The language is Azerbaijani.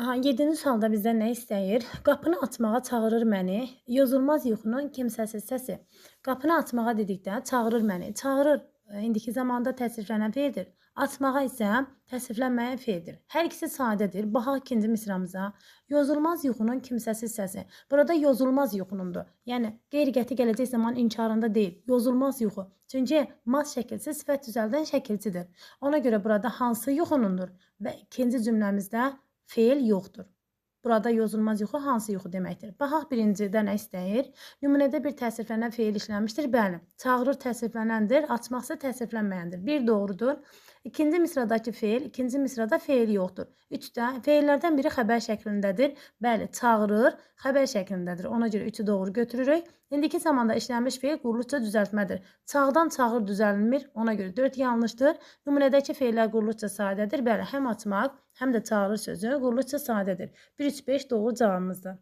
Aha, 7-ci sualda bizdən nə istəyir? Qapını atmağa çağırır məni, yozulmaz yuxunun kimsəsiz səsi. Qapını atmağa dedikdə çağırır məni. Çağırır indiki zamanda təsriflənən feildir. Atmağa isə təsriflənməyən feildir. Hər ikisi sadədir. Baxaq ikinci misramıza. Yozulmaz yuxunun kimsəsiz səsi. Burada yozulmaz yuxunundur. Yəni qeyri-qəti gələcək zaman inkarında deyil. Yozulmaz yuxu. Çünki maz şəkilsi sifət düzəldən şəkilçidir. Ona görə burada hansı yuxunundur və ikinci cümləmizdə feil yoxdur. Burada yozulmaz yuxu hansı yuxu deməkdir? Baxaq birincidə nə istəyir? Nümunədə bir təsriflənən feil işlənmişdir. Bəli, çağırır təsriflənəndir, açmaqsa təsriflənməyəndir. Bir doğrudur. İkinci misradakı feil, ikinci misrada feil yoxdur. Üçdə feillərdən biri xəbər şəklindədir. Bəli, çağırır, xəbər şəklindədir. Ona görə üçü doğru götürürük. İndiki zamanda işlənmiş feil quruluşca düzəltmədir. Çağdan çağır düzəlmir. Ona görə 4 yanlışdır. Nümunədəki feillər quruluşca sadədir. Bəli, həm açmaq, həm də çağırır sözü quruluşca sadədir. 1, 3, 5 doğru cavabımızdır.